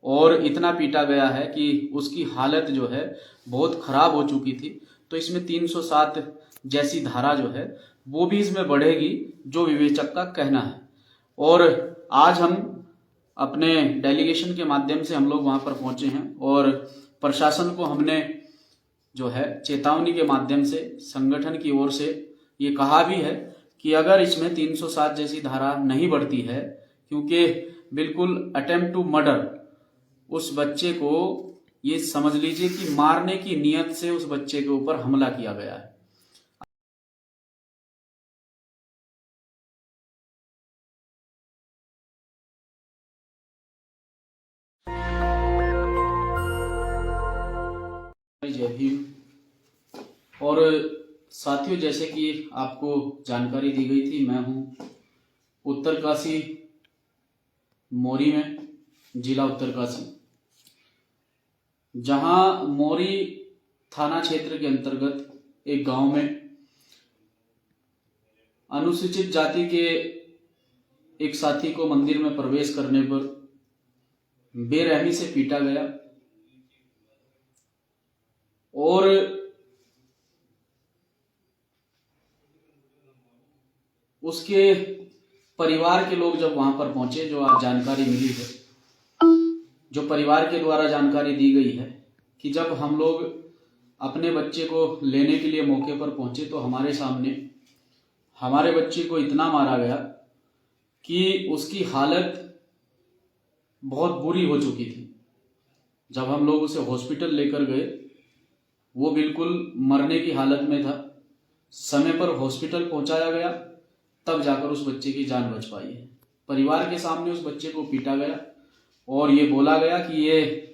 और इतना पीटा गया है कि उसकी हालत जो है बहुत खराब हो चुकी थी। तो इसमें 307 जैसी धारा जो है वो भी इसमें बढ़ेगी, जो विवेचक का कहना है। और आज हम अपने डेलीगेशन के माध्यम से हम लोग वहां पर पहुंचे हैं और प्रशासन को हमने जो है चेतावनी के माध्यम से संगठन की ओर से ये कहा भी है कि अगर इसमें 307 जैसी धारा नहीं बढ़ती है, क्योंकि बिल्कुल अटेम्प्ट टू मर्डर, उस बच्चे को ये समझ लीजिए कि मारने की नियत से उस बच्चे के ऊपर हमला किया गया है। जय भीम। और साथियों, जैसे कि आपको जानकारी दी गई थी, मैं हूं उत्तरकाशी मोरी में, जिला उत्तरकाशी, जहां मोरी थाना क्षेत्र के अंतर्गत एक गांव में अनुसूचित जाति के एक साथी को मंदिर में प्रवेश करने पर बेरहमी से पीटा गया और उसके परिवार के लोग जब वहां पर पहुंचे, जो आज जानकारी मिली है, जो परिवार के द्वारा जानकारी दी गई है कि जब हम लोग अपने बच्चे को लेने के लिए मौके पर पहुंचे तो हमारे सामने हमारे बच्चे को इतना मारा गया कि उसकी हालत बहुत बुरी हो चुकी थी। जब हम लोग उसे हॉस्पिटल लेकर गए, वो बिल्कुल मरने की हालत में था। समय पर हॉस्पिटल पहुंचाया गया, तब जाकर उस बच्चे की जान बच पाई है। परिवार के सामने उस बच्चे को पीटा गया और ये बोला गया कि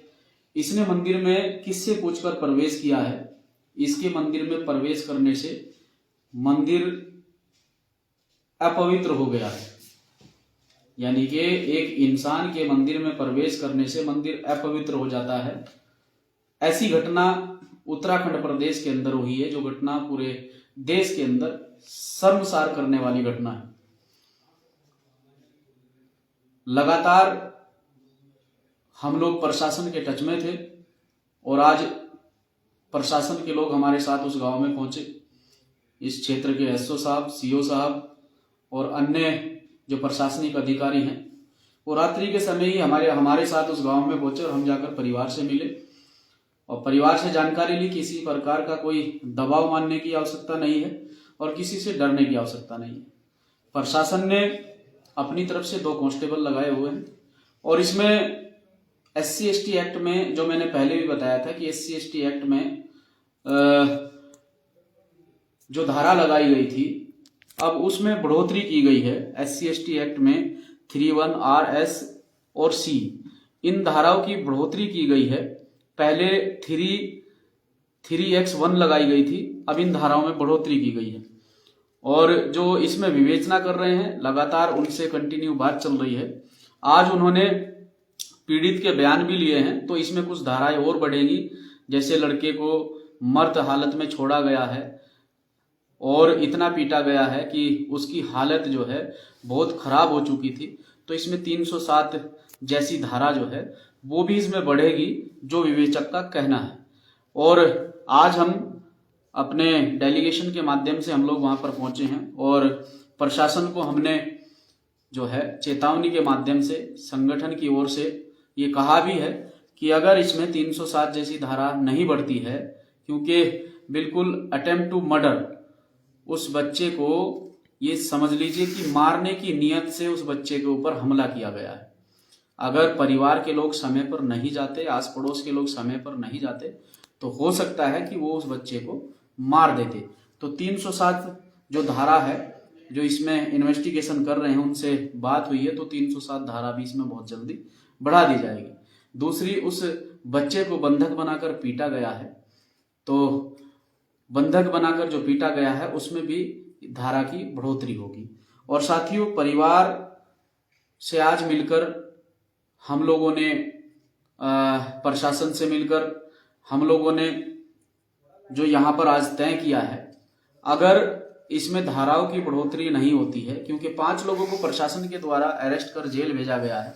इसने मंदिर में किससे पूछकर प्रवेश किया है, इसके मंदिर में प्रवेश करने से मंदिर अपवित्र हो गया है। यानी कि एक इंसान के मंदिर में प्रवेश करने से मंदिर अपवित्र हो जाता है। ऐसी घटना उत्तराखंड प्रदेश के अंदर हुई है, जो घटना पूरे देश के अंदर शर्मसार करने वाली घटना है। लगातार हम लोग प्रशासन के टच में थे और आज प्रशासन के लोग हमारे साथ उस गांव में पहुंचे। इस क्षेत्र के एसओ साहब, सीओ साहब और अन्य जो प्रशासनिक अधिकारी हैं, वो रात्रि के समय ही हमारे साथ उस गांव में पहुंचे और हम जाकर परिवार से मिले और परिवार से जानकारी ली। किसी प्रकार का कोई दबाव मानने की आवश्यकता नहीं है और किसी से डरने की आवश्यकता नहीं है। प्रशासन ने अपनी तरफ से 2 कांस्टेबल लगाए हुए हैं और इसमें SC/ST एक्ट में, जो मैंने पहले भी बताया था कि SC/ST एक्ट में जो धारा लगाई गई थी, अब उसमें बढ़ोतरी की गई है। SC/ST एक्ट में 31R, S और C, इन धाराओं की बढ़ोतरी की गई है। पहले 3X1 लगाई गई थी, अब इन धाराओं में बढ़ोतरी की गई है। और जो इसमें विवेचना कर रहे हैं, लगातार उनसे कंटिन्यू बात चल रही है। आज उन्होंने पीड़ित के बयान भी लिए हैं, तो इसमें कुछ धाराएं और बढ़ेंगी। जैसे लड़के को मर्द हालत में छोड़ा गया है और इतना पीटा गया है कि उसकी हालत जो है बहुत खराब हो चुकी थी। तो इसमें 307 जैसी धारा जो है वो भी इसमें बढ़ेगी, जो विवेचक का कहना है। और आज हम अपने डेलीगेशन के माध्यम से हम लोग वहां पर पहुंचे हैं और प्रशासन को हमने जो है चेतावनी के माध्यम से संगठन की ओर से ये कहा भी है कि अगर इसमें 307 जैसी धारा नहीं बढ़ती है, क्योंकि बिल्कुल अटेम्प्ट टू मर्डर, उस बच्चे को ये समझ लीजिए कि मारने की नियत से उस बच्चे के ऊपर हमला किया गया है। अगर परिवार के लोग समय पर नहीं जाते, आस पड़ोस के लोग समय पर नहीं जाते, तो हो सकता है कि वो उस बच्चे को मार देते। तो 307 जो धारा है, जो इसमें इन्वेस्टिगेशन कर रहे हैं, उनसे बात हुई है, तो 307 धारा भी इसमें बहुत जल्दी बढ़ा दी जाएगी। दूसरी, उस बच्चे को बंधक बनाकर पीटा गया है, तो बंधक बनाकर जो पीटा गया है उसमें भी धारा की बढ़ोतरी होगी। और साथियों, परिवार से आज मिलकर हम लोगों ने, प्रशासन से मिलकर हम लोगों ने जो यहाँ पर आज तय किया है, अगर इसमें धाराओं की बढ़ोतरी नहीं होती है, क्योंकि 5 लोगों को प्रशासन के द्वारा अरेस्ट कर जेल भेजा गया है,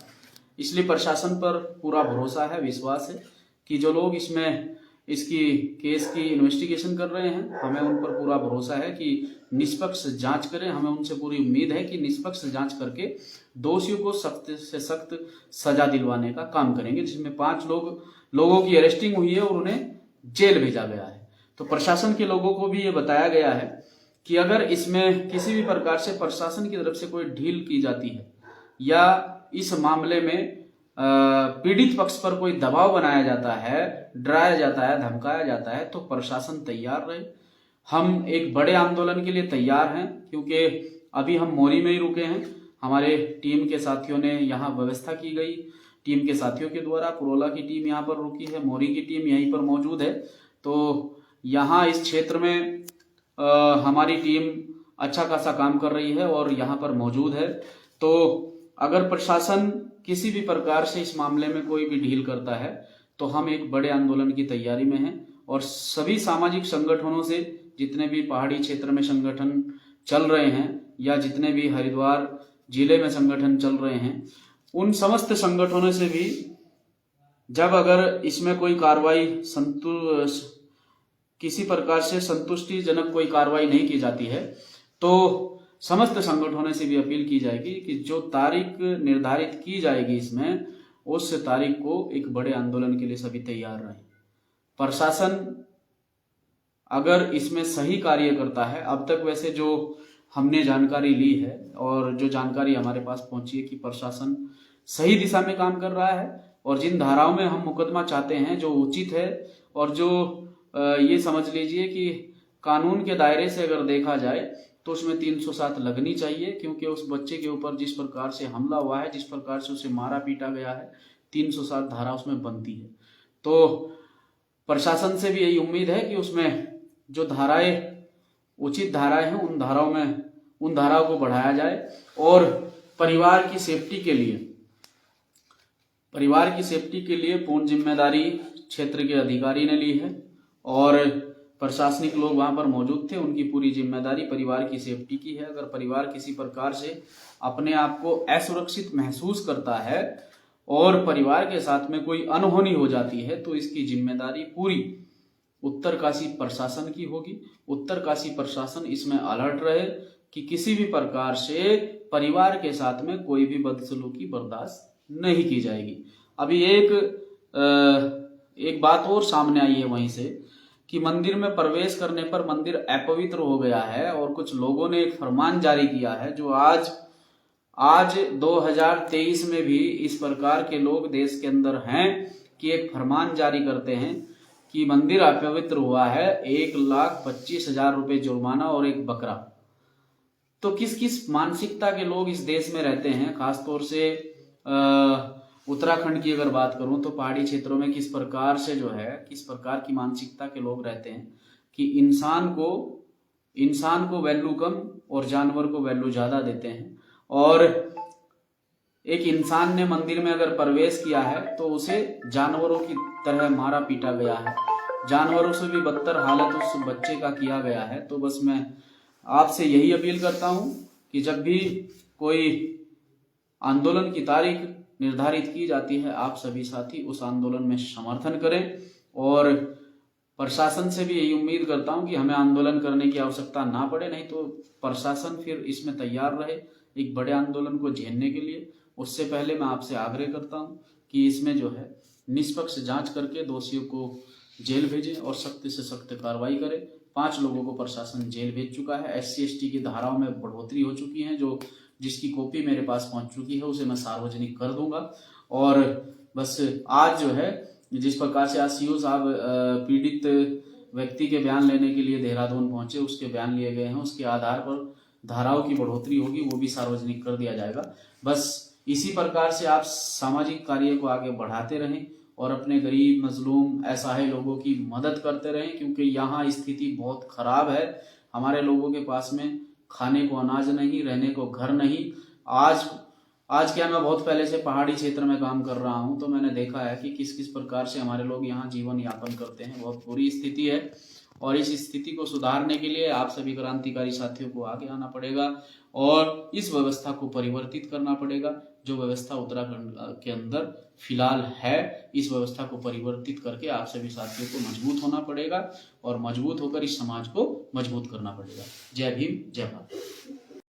इसलिए प्रशासन पर पूरा भरोसा है, विश्वास है कि जो लोग इसकी केस की इन्वेस्टिगेशन कर रहे हैं, हमें उन पर पूरा भरोसा है कि निष्पक्ष जांच करें। हमें उनसे पूरी उम्मीद है कि निष्पक्ष जांच करके दोषियों को सख्त से सख्त सजा दिलवाने का काम करेंगे, जिसमें 5 लोगों की अरेस्टिंग हुई है और उन्हें जेल भेजा गया है। तो प्रशासन के लोगों को भी ये बताया गया है कि अगर इसमें किसी भी प्रकार से प्रशासन की तरफ से कोई ढील की जाती है या इस मामले में पीड़ित पक्ष पर कोई दबाव बनाया जाता है, डराया जाता है, धमकाया जाता है, तो प्रशासन तैयार रहे। हम एक बड़े आंदोलन के लिए तैयार हैं, क्योंकि अभी हम मोरी में ही रुके हैं। हमारे टीम के साथियों ने यहाँ व्यवस्था की गई, टीम के साथियों के द्वारा कुरोला की टीम यहाँ पर रुकी है, मोरी की टीम यहीं पर मौजूद है। तो यहाँ इस क्षेत्र में हमारी टीम अच्छा खासा काम कर रही है और यहाँ पर मौजूद है। तो अगर प्रशासन किसी भी प्रकार से इस मामले में कोई भी ढील करता है तो हम एक बड़े आंदोलन की तैयारी में हैं और सभी सामाजिक संगठनों से, जितने भी पहाड़ी क्षेत्र में संगठन चल रहे हैं या जितने भी हरिद्वार जिले में संगठन चल रहे हैं, उन समस्त संगठनों से भी जब अगर इसमें कोई कार्रवाई किसी प्रकार से संतुष्टिजनक कोई कार्रवाई नहीं की जाती है तो समस्त संगठनों से भी अपील की जाएगी कि जो तारीख निर्धारित की जाएगी इसमें, उस तारीख को एक बड़े आंदोलन के लिए सभी तैयार रहें। प्रशासन अगर इसमें सही कार्य करता है, अब तक वैसे जो हमने जानकारी ली है और जो जानकारी हमारे पास पहुंची है कि प्रशासन सही दिशा में काम कर रहा है और जिन धाराओं में हम मुकदमा चाहते हैं जो उचित है और जो ये समझ लीजिए कि कानून के दायरे से अगर देखा जाए तो उसमें 307 लगनी चाहिए, क्योंकि उस बच्चे के ऊपर जिस प्रकार से हमला हुआ है, जिस प्रकार से उसे मारा पीटा गया है, 307 धारा उसमें बनती है। तो प्रशासन से भी यही उम्मीद है कि उसमें जो धाराएं उचित धाराएं हैं उन धाराओं को बढ़ाया जाए और परिवार की सेफ्टी के लिए पूर्ण जिम्मेदारी क्षेत्र के अधिकारी ने ली है और प्रशासनिक लोग वहां पर मौजूद थे। उनकी पूरी जिम्मेदारी परिवार की सेफ्टी की है। अगर परिवार किसी प्रकार से अपने आप को असुरक्षित महसूस करता है और परिवार के साथ में कोई अनहोनी हो जाती है तो इसकी जिम्मेदारी पूरी उत्तरकाशी प्रशासन की होगी। उत्तरकाशी प्रशासन इसमें अलर्ट रहे कि किसी भी प्रकार से परिवार के साथ में कोई भी बदसलूकी बर्दाश्त नहीं की जाएगी। अभी एक बात और सामने आई है वहीं से कि मंदिर में प्रवेश करने पर मंदिर अपवित्र हो गया है और कुछ लोगों ने एक फरमान जारी किया है जो आज 2023 में भी इस प्रकार के लोग देश के अंदर हैं कि एक फरमान जारी करते हैं कि मंदिर अपवित्र हुआ है, 1,25,000 रुपए जुर्माना और एक बकरा। तो किस मानसिकता के लोग इस देश में रहते हैं, खासतौर से उत्तराखंड की अगर बात करूं तो पहाड़ी क्षेत्रों में किस प्रकार की मानसिकता के लोग रहते हैं कि इंसान को वैल्यू कम और जानवर को वैल्यू ज्यादा देते हैं। और एक इंसान ने मंदिर में अगर प्रवेश किया है तो उसे जानवरों की तरह मारा पीटा गया है, जानवरों से भी बदतर हालत उस बच्चे का किया गया है। तो बस मैं आपसे यही अपील करता हूं कि जब भी कोई आंदोलन की तारीख निर्धारित की जाती है, आप सभी साथी उस आंदोलन में समर्थन करें और प्रशासन से भी यही उम्मीद करता हूं कि हमें आंदोलन करने की आवश्यकता ना पड़े, नहीं तो प्रशासन फिर इसमें तैयार रहे एक बड़े आंदोलन को झेलने के लिए। उससे पहले मैं आपसे आग्रह करता हूं कि इसमें जो है निष्पक्ष जांच करके दोषियों को जेल भेजें और सख्त से सख्त कार्रवाई करें। 5 लोगों को प्रशासन जेल भेज चुका है। SC/ST की धाराओं में बढ़ोतरी हो चुकी है, जिसकी कॉपी मेरे पास पहुंच चुकी है, उसे मैं सार्वजनिक कर दूंगा। और बस आज जो है जिस प्रकार से आज CO साहब पीड़ित व्यक्ति के बयान लेने के लिए देहरादून पहुंचे, उसके बयान लिए गए हैं, उसके आधार पर धाराओं की बढ़ोतरी होगी, वो भी सार्वजनिक कर दिया जाएगा। बस इसी प्रकार से आप सामाजिक कार्य को आगे बढ़ाते रहें और अपने गरीब, मजलूम, असहाय लोगों की मदद करते रहें, क्योंकि यहाँ स्थिति बहुत खराब है। हमारे लोगों के पास में खाने को अनाज नहीं, रहने को घर नहीं। आज क्या, मैं बहुत पहले से पहाड़ी क्षेत्र में काम कर रहा हूँ तो मैंने देखा है कि किस प्रकार से हमारे लोग यहाँ जीवन यापन करते हैं। बहुत बुरी स्थिति है और इस स्थिति को सुधारने के लिए आप सभी क्रांतिकारी साथियों को आगे आना पड़ेगा और इस व्यवस्था को परिवर्तित करना पड़ेगा। जो व्यवस्था उत्तराखंड के अंदर फिलहाल है, इस व्यवस्था को परिवर्तित करके आप सभी साथियों को मजबूत होना पड़ेगा और मजबूत होकर इस समाज को मजबूत करना पड़ेगा। जय भीम, जय भारत।